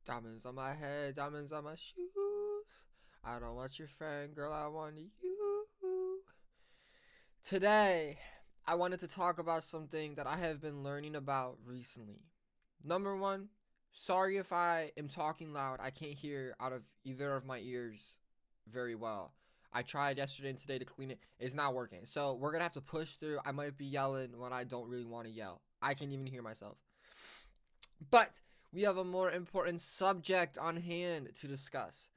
Diamonds on my head, diamonds on my shoes. I don't want your friend, girl, I want you. Today, I wanted to talk about something that I have been learning about recently. Number one, sorry if I am talking loud. I can't hear out of either of my ears very well. I tried yesterday and today to clean it. It's not working. So we're going to have to push through. I might be yelling when I don't really want to yell. I can't even hear myself. But we have a more important subject on hand to discuss,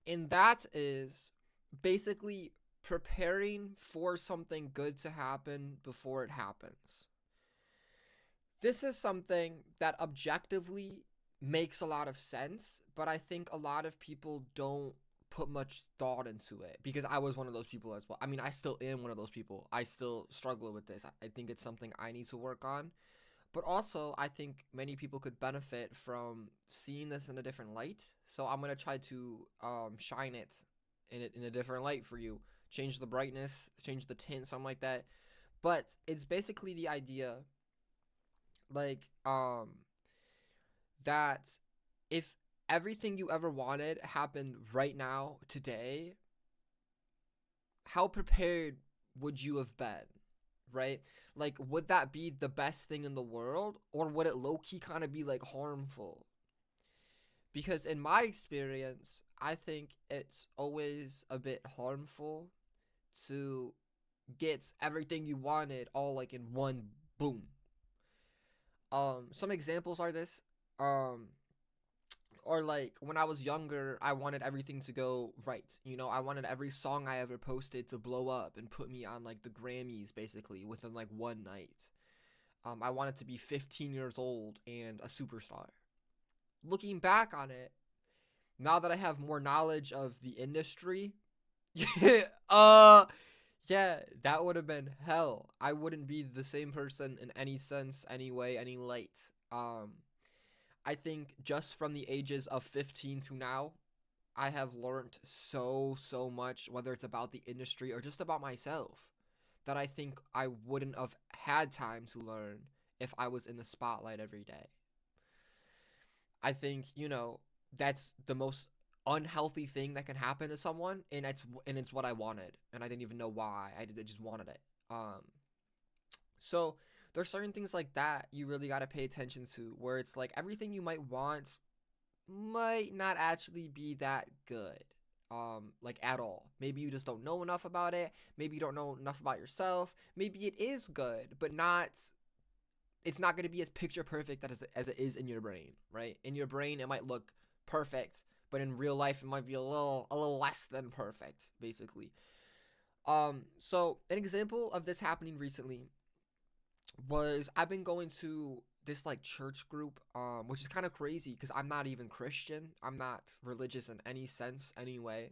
and that is basically preparing for something good to happen before it happens. This is something that objectively makes a lot of sense, but I think a lot of people don't put much thought into it because I was one of those people as well. I mean, I still am one of those people. I still struggle with this. I think it's something I need to work on. But also, I think many people could benefit from seeing this in a different light. So I'm gonna try to shine it in a different light for you. Change the brightness, change the tint, something like that. But it's basically the idea, like that if everything you ever wanted happened right now, today, how prepared would you have been? Right? Like, would that be the best thing in the world, or would it low key kind of be like harmful? Because in my experience, I think it's always a bit harmful to get everything you wanted all like in one boom. Some examples are this. Um, or like when I was younger, I wanted everything to go right. I wanted every song I ever posted to blow up and put me on like the Grammys basically within like one night. I wanted to be 15 years old and a superstar. Looking back on it, now that I have more knowledge of the industry, uh, yeah, that would have been hell. I wouldn't be the same person in any sense, any way, any light. I think just from the ages of 15 to now, I have learned so much, whether it's about the industry or just about myself, that I think I wouldn't have had time to learn if I was in the spotlight every day. I think, that's the most unhealthy thing that can happen to someone, and it's what I wanted, and I didn't even know why. I just wanted it. So there's certain things like that you really got to pay attention to, where it's like everything you might want might not actually be that good, like at all. Maybe you just don't know enough about it. Maybe you don't know enough about yourself. Maybe it is good, but not it's not going to be as picture perfect as it is in your brain, right? In your brain it might look perfect, but in real life it might be a little less than perfect, basically. So an example of this happening recently was I've been going to this like church group, which is kind of crazy because I'm not even Christian. I'm not religious in any sense, anyway.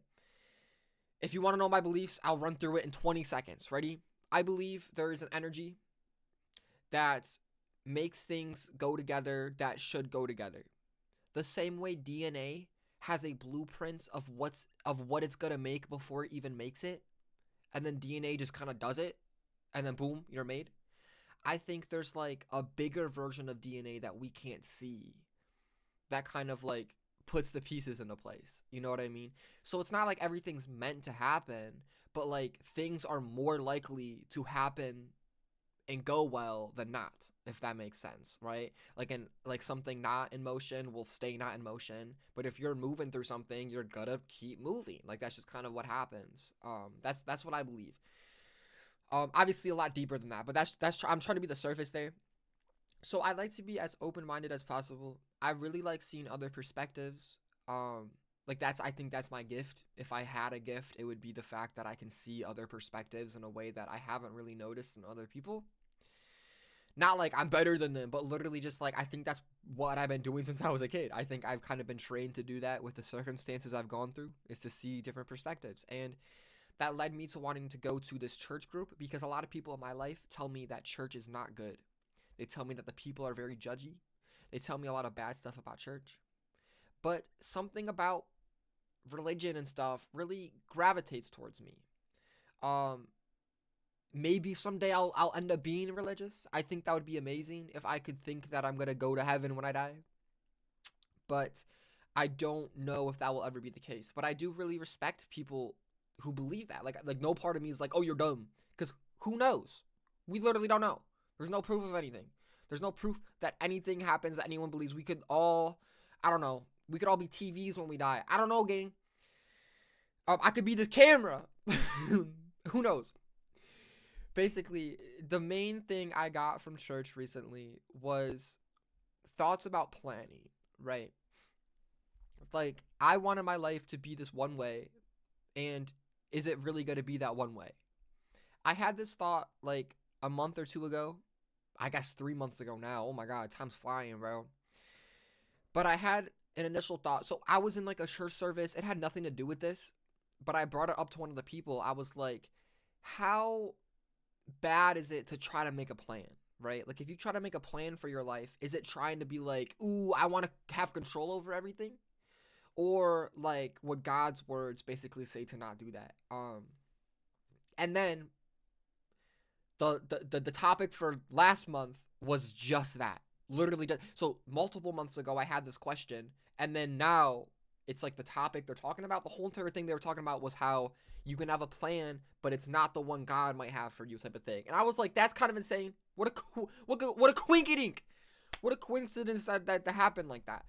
If you want to know my beliefs, I'll run through it in 20 seconds. Ready? I believe there is an energy that makes things go together that should go together. The same way DNA has a blueprint of what it's gonna make before it even makes it, and then DNA just kind of does it, and then boom, you're made. I think there's like a bigger version of DNA that we can't see that kind of like puts the pieces into place. You know what I mean? So it's not like everything's meant to happen, but like things are more likely to happen and go well than not, if that makes sense, right? Like something not in motion will stay not in motion, but if you're moving through something, you're gonna keep moving. Like that's just kind of what happens. That's what I believe. Obviously a lot deeper than that, but I'm trying to be the surface there. So I like to be as open-minded as possible. I really like seeing other perspectives. Like I think that's my gift. If I had a gift, it would be the fact that I can see other perspectives in a way that I haven't really noticed in other people. Not like I'm better than them, but literally just like I think that's what I've been doing since I was a kid. I think I've kind of been trained to do that with the circumstances I've gone through, is to see different perspectives. And that led me to wanting to go to this church group because a lot of people in my life tell me that church is not good. They tell me that the people are very judgy. They tell me a lot of bad stuff about church. But something about religion and stuff really gravitates towards me. Um, Maybe someday I'll end up being religious. I think that would be amazing if I could think that I'm gonna go to heaven when I die. But I don't know if that will ever be the case, but I do really respect people who believe that. Like no part of me is like, oh, you're dumb, because who knows? We literally don't know. There's no proof of anything. There's no proof that anything happens that anyone believes. We could all, I don't know. We could all be TVs when we die. I don't know, gang. I could be this camera. Who knows? Basically, the main thing I got from church recently was thoughts about planning, right? Like, I wanted my life to be this one way, and is it really going to be that one way? I had this thought like a month or two ago. I guess 3 months ago now. Oh my God, time's flying, bro. But I had an initial thought. So I was in like a church service. It had nothing to do with this, but I brought it up to one of the people. I was like, how bad is it to try to make a plan, right? Like, if you try to make a plan for your life, is it trying to be like, ooh, I want to have control over everything? Or like would God's words basically say to not do that? And then the topic for last month was just that. Literally just, so multiple months ago I had this question, and then now it's like the topic they're talking about. The whole entire thing they were talking about was how you can have a plan, but it's not the one God might have for you, type of thing. And I was like, that's kind of insane. What a quinkydink. What a coincidence that happened like that.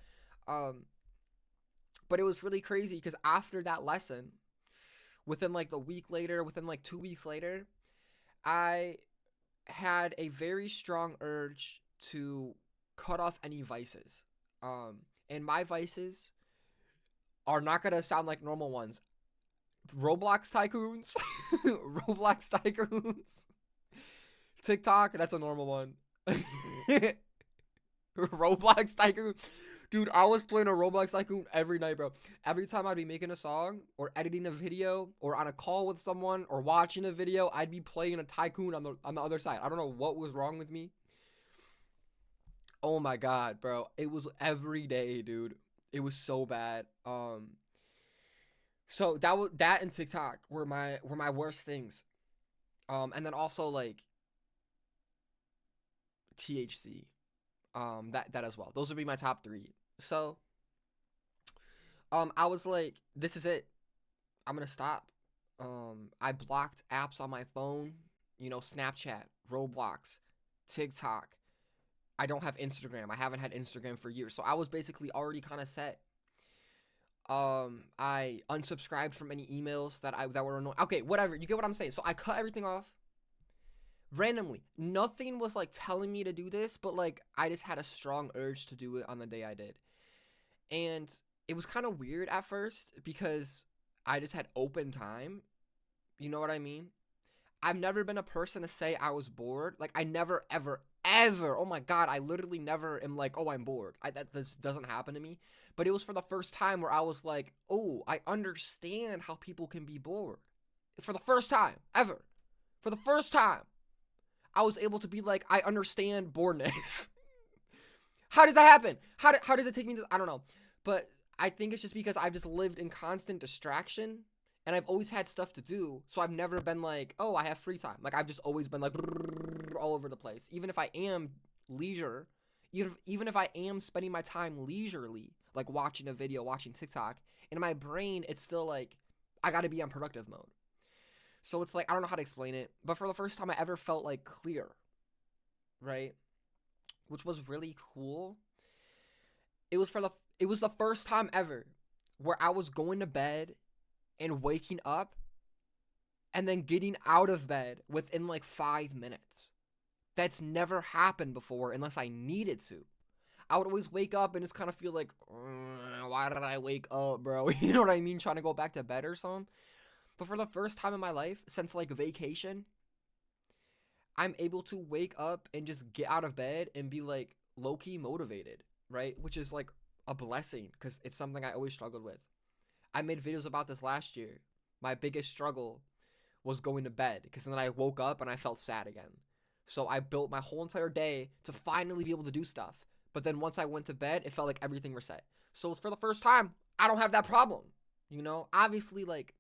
But it was really crazy because after that lesson, within like the week later, within like 2 weeks later, I had a very strong urge to cut off any vices. And my vices are not gonna sound like normal ones. Roblox tycoons, Roblox tycoons, TikTok. That's a normal one. Roblox tycoon. Dude, I was playing a Roblox tycoon every night, bro. Every time I'd be making a song or editing a video or on a call with someone or watching a video, I'd be playing a tycoon on the other side. I don't know what was wrong with me. Oh my God, bro. It was every day, dude. It was so bad. So that and TikTok were my worst things. And then also like THC. That as well. Those would be my top three. So I was like, this is it. I'm gonna stop. I blocked apps on my phone, Snapchat, Roblox, TikTok. I don't have Instagram. I haven't had Instagram for years. So I was basically already kind of set. I unsubscribed from any emails that were annoying. Okay, whatever. You get what I'm saying. So I cut everything off randomly. Nothing was like telling me to do this, but like I just had a strong urge to do it on the day I did. And it was kind of weird at first because I just had open time. You know what I mean? I've never been a person to say I was bored. Like, I never, ever, ever. Oh my God, I literally never am like, oh, I'm bored. This doesn't happen to me. But it was for the first time where I was like, oh, I understand how people can be bored. For the first time ever. For the first time, I was able to be like, I understand boredness. How does that happen? How does it take me to, I don't know. But I think it's just because I've just lived in constant distraction and I've always had stuff to do. So I've never been like, oh, I have free time. Like, I've just always been like all over the place. Even if I am leisure, even if I am spending my time leisurely, like watching a video, watching TikTok, in my brain, it's still like, I got to be on productive mode. So it's like, I don't know how to explain it, but for the first time I ever felt like clear, right? Which was really cool. It was the first time ever where I was going to bed and waking up and then getting out of bed within like 5 minutes. That's never happened before unless I needed to. I would always wake up and just kind of feel like, why did I wake up, bro? You know what I mean? Trying to go back to bed or something. But for the first time in my life, since like vacation, I'm able to wake up and just get out of bed and be like low-key motivated, right? Which is like a blessing because it's something I always struggled with. I made videos about this last year. My biggest struggle was going to bed because then I woke up and I felt sad again. So I built my whole entire day to finally be able to do stuff. But then once I went to bed, it felt like everything reset. So for the first time, I don't have that problem. Obviously, like,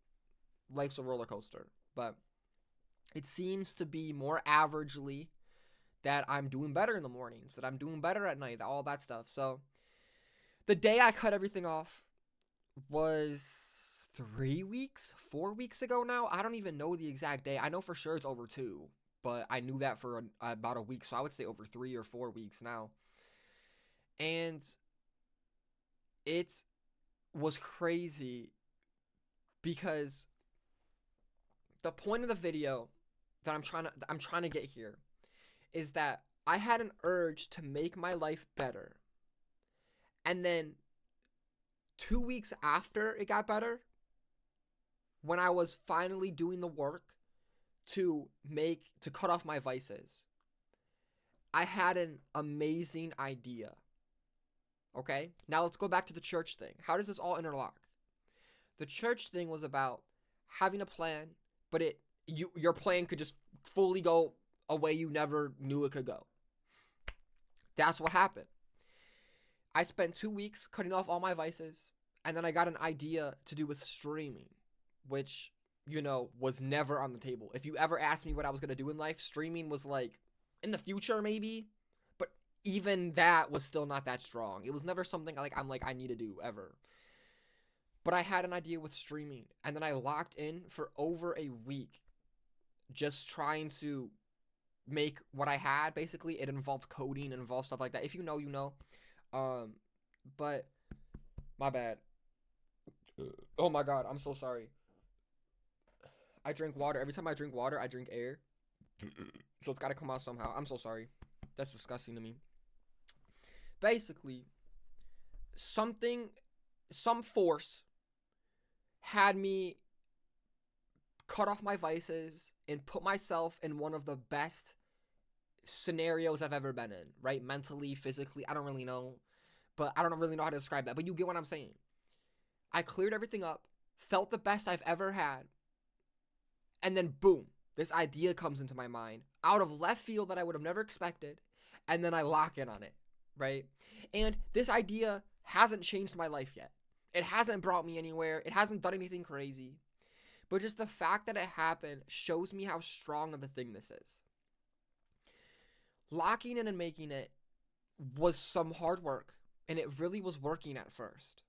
life's a roller coaster, but it seems to be more averagely that I'm doing better in the mornings, that I'm doing better at night, all that stuff. So The day I cut everything off was 3 weeks, 4 weeks ago now. I don't even know the exact day. I know for sure it's over 2, but I knew that for about a week, so I would say over 3 or 4 weeks now. And it was crazy because the point of the video that I'm trying to get here is that I had an urge to make my life better. And then 2 weeks after it got better, when I was finally doing the work to cut off my vices, I had an amazing idea. Okay? Now let's go back to the church thing. How does this all interlock? The church thing was about having a plan, but your plan could just fully go a way you never knew it could go. That's what happened. I spent 2 weeks cutting off all my vices, and then I got an idea to do with streaming, which, was never on the table. If you ever asked me what I was going to do in life, streaming was like in the future maybe, but even that was still not that strong. It was never something I need to do ever. But I had an idea with streaming, and then I locked in for over a week just trying to make what I had. Basically, it involved coding, it involved stuff like that. If you know, you know. But my bad. Oh my god, I'm so sorry. I drink water. Every time I drink water, I drink air. So it's got to come out somehow. I'm so sorry. That's disgusting to me. Basically, some force had me cut off my vices and put myself in one of the best scenarios I've ever been in, right? Mentally, physically, I don't really know. But I don't really know how to describe that. But you get what I'm saying. I cleared everything up, felt the best I've ever had, and then boom, this idea comes into my mind out of left field that I would have never expected, and then I lock in on it, right? And this idea hasn't changed my life yet. It hasn't brought me anywhere. It hasn't done anything crazy. But just the fact that it happened shows me how strong of a thing this is. Locking in and making it was some hard work. And it really was working at first.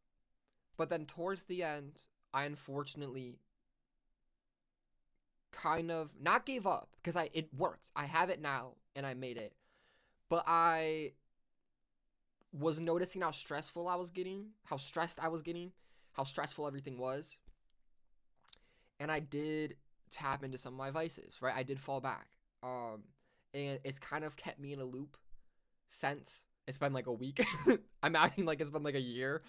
But then towards the end, I unfortunately kind of not gave up because it worked. I have it now and I made it. But I was noticing how stressful I was getting, how stressed I was getting, how stressful everything was. And I did tap into some of my vices, right? I did fall back. And it's kind of kept me in a loop since. It's been like a week. I'm acting like it's been like a year.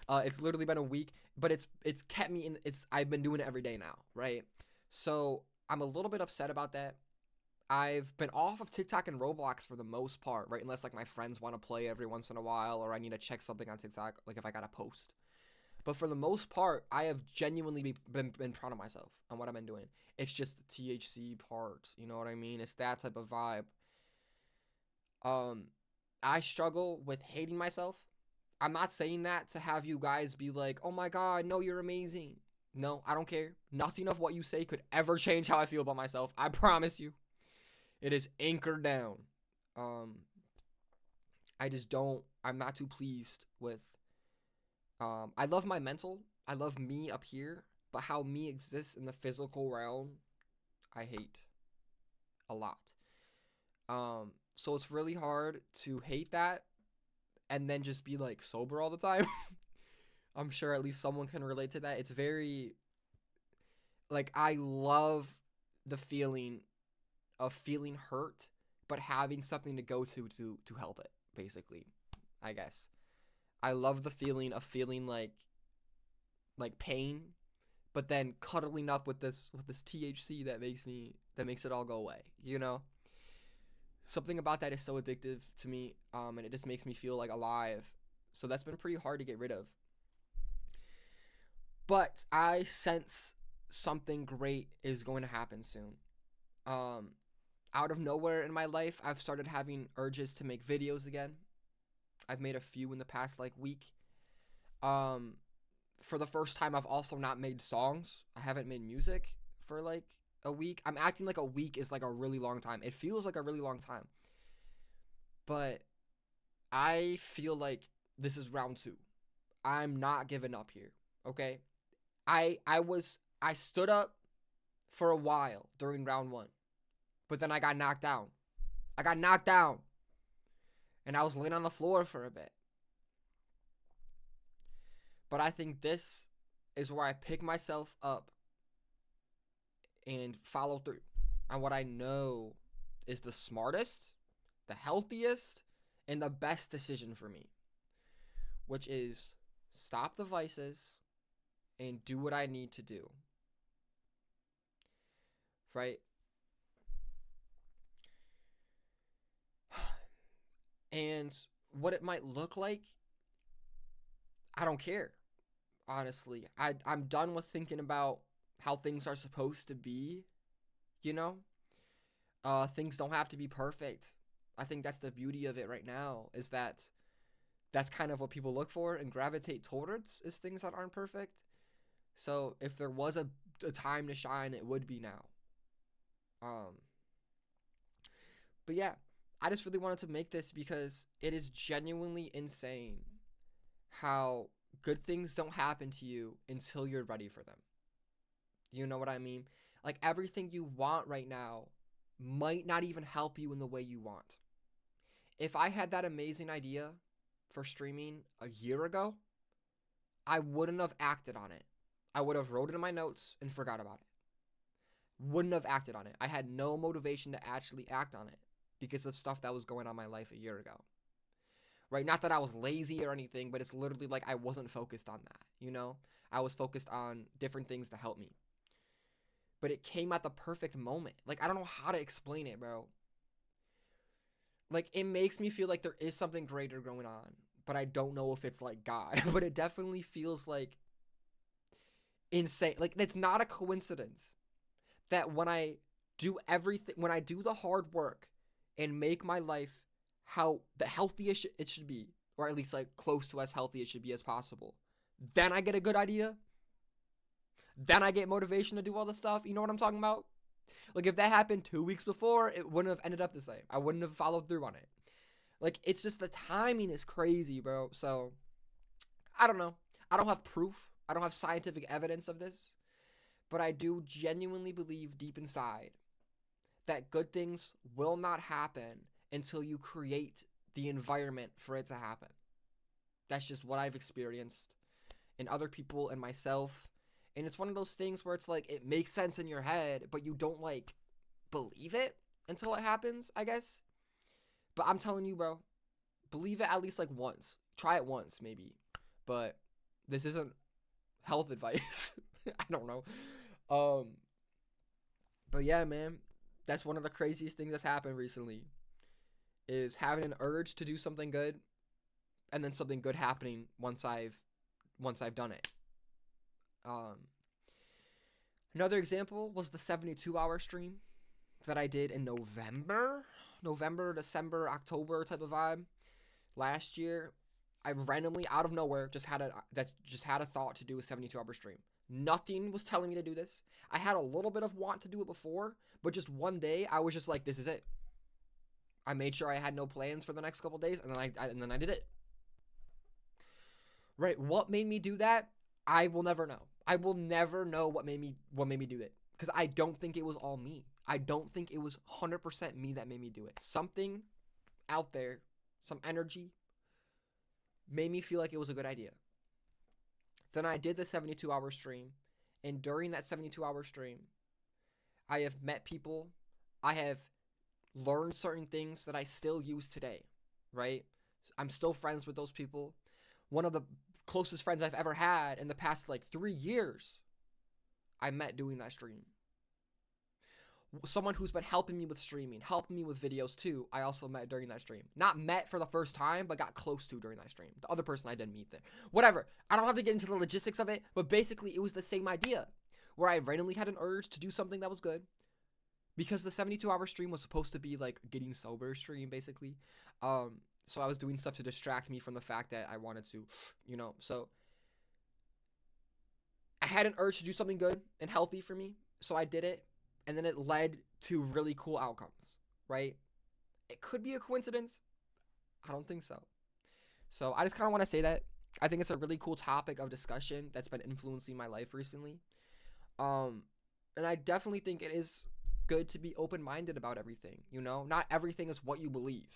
It's literally been a week, but it's kept me in. I've been doing it every day now, right? So I'm a little bit upset about that. I've been off of TikTok and Roblox for the most part, right? Unless like my friends want to play every once in a while, or I need to check something on TikTok, like if I got a post. But for the most part, I have genuinely been proud of myself on what I've been doing. It's just the THC part, you know what I mean? It's that type of vibe. I struggle with hating myself. I'm not saying that to have you guys be like, oh my god, no, you're amazing. No, I don't care. Nothing of what you say could ever change how I feel about myself. I promise you. It is anchored down. I'm not too pleased with, I love my mental. I love me up here. But how me exists in the physical realm, I hate a lot. So it's really hard to hate that and then just be like sober all the time. I'm sure at least someone can relate to that. It's very, like, I love the feeling of feeling hurt, but having something to go to help it, basically, I guess. I love the feeling of feeling like pain, but then cuddling up with this THC that makes it all go away, you know? Something about that is so addictive to me, and it just makes me feel like alive. So that's been pretty hard to get rid of. But I sense something great is going to happen soon. Out of nowhere in my life, I've started having urges to make videos again. I've made a few in the past week. For the first time, I've also not made songs. I haven't made music for a week. I'm acting like a week is a really long time. It feels like a really long time. But I feel like this is round 2. I'm not giving up here. Okay? I stood up for a while during round 1, but then I got knocked down. I got knocked down. And I was laying on the floor for a bit. But I think this is where I pick myself up and follow through on what I know is the smartest, the healthiest, and the best decision for me, which is stop the vices and do what I need to do. Right? And what it might look like, I don't care. Honestly, I'm done with thinking about how things are supposed to be, you know? Things don't have to be perfect. I think that's the beauty of it right now, is that that's kind of what people look for and gravitate towards, is things that aren't perfect. So if there was a time to shine, it would be now. But yeah, I just really wanted to make this because it is genuinely insane how good things don't happen to you until you're ready for them. You know what I mean? Like, everything you want right now might not even help you in the way you want. If I had that amazing idea for streaming a year ago, I wouldn't have acted on it. I would have wrote it in my notes and forgot about it. Wouldn't have acted on it. I had no motivation to actually act on it because of stuff that was going on in my life a year ago. Right? Not that I was lazy or anything, but it's literally like I wasn't focused on that, you know? I was focused on different things to help me. But it came at the perfect moment. Like, I don't know how to explain it, bro. Like, it makes me feel like there is something greater going on, but I don't know if it's like God. But it definitely feels like insane. Like, it's not a coincidence that when I do everything, when I do the hard work and make my life how the healthiest it should be, or at least like close to as healthy it should be as possible, then I get a good idea. Then I get motivation to do all the stuff. You know what I'm talking about? Like, if that happened 2 weeks before, it wouldn't have ended up the same. I wouldn't have followed through on it. Like, it's just the timing is crazy, bro. So, I don't know. I don't have proof. I don't have scientific evidence of this. But I do genuinely believe deep inside that good things will not happen until you create the environment for it to happen. That's just what I've experienced in other people and myself. And it's one of those things where it's like, it makes sense in your head, but you don't like believe it until it happens, I guess. But I'm telling you, bro, believe it at least like once. Try it once, maybe. But this isn't health advice. I don't know. But yeah, man, that's one of the craziest things that's happened recently, is having an urge to do something good and then something good happening once I've done it. Another example was the 72-hour stream that I did in November, December, October type of vibe last year. I randomly, out of nowhere, just had a thought to do a 72-hour stream. Nothing was telling me to do this. I had a little bit of want to do it before, but just one day I was just like, this is it. I made sure I had no plans for the next couple days, and then I did it. Right? What made me do that? I will never know. I will never know what made me do it, because I don't think it was all me. I don't think it was 100% me that made me do it. Something out there, some energy, made me feel like it was a good idea. Then I did the 72-hour stream, and during that 72-hour stream, I have met people. I have learned certain things that I still use today, right? I'm still friends with those people. One of the closest friends I've ever had in the past like 3 years, I met doing that stream. Someone who's been helping me with streaming, helping me with videos too, I also met during that stream. Not met for the first time, but got close to during that stream. The other person I didn't meet there. Whatever. I don't have to get into the logistics of it, but basically it was the same idea, where I randomly had an urge to do something that was good, because the 72-hour stream was supposed to be like getting sober stream, basically. So I was doing stuff to distract me from the fact that I wanted to, so I had an urge to do something good and healthy for me. So I did it. And then it led to really cool outcomes, right? It could be a coincidence. I don't think so. So I just kind of want to say that. I think it's a really cool topic of discussion that's been influencing my life recently. Um, and I definitely think it is good to be open-minded about everything. You know, not everything is what you believe,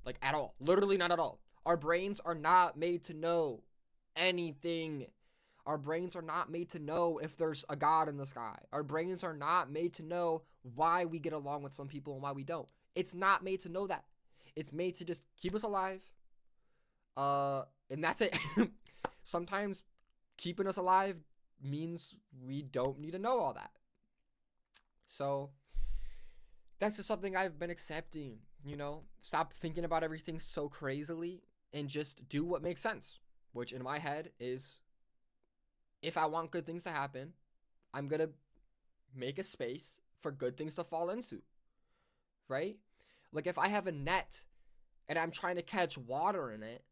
like at all. Literally, not at all. Our brains are not made to know anything. Our brains are not made to know if there's a God in the sky. Our brains are not made to know why we get along with some people and why we don't. It's not made to know that. It's made to just keep us alive. And that's it. Sometimes keeping us alive means we don't need to know all that. So that's just something I've been accepting, you know? Stop thinking about everything so crazily and just do what makes sense, which in my head is, if I want good things to happen, I'm going to make a space for good things to fall into, right? Like if I have a net and I'm trying to catch water in it,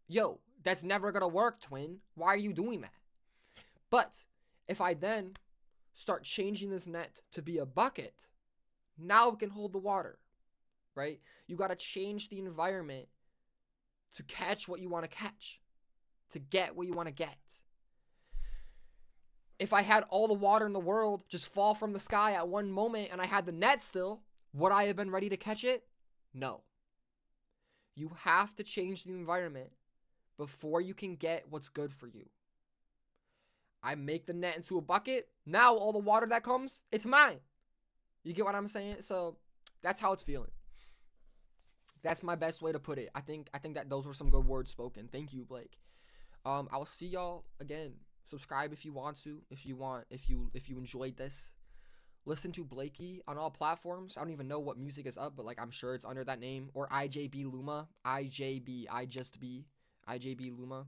yo, that's never going to work, twin. Why are you doing that? But if I then start changing this net to be a bucket, now it can hold the water, right? You got to change the environment to catch what you want to catch, to get what you want to get. If I had all the water in the world just fall from the sky at one moment and I had the net still, would I have been ready to catch it? No. You have to change the environment before you can get what's good for you. I make the net into a bucket. Now all the water that comes, it's mine. You get what I'm saying? So that's how it's feeling. That's my best way to put it. I think that those were some good words spoken. Thank you, Blake. I will see y'all again. Subscribe if you want to. If you enjoyed this. Listen to Blakey on all platforms. I don't even know what music is up, but like I'm sure it's under that name. Or IJB Luma. IJB Luma.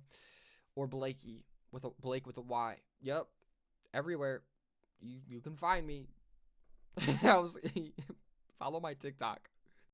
Or Blakey with a Y. Yep. Everywhere. You can find me. Follow my TikTok.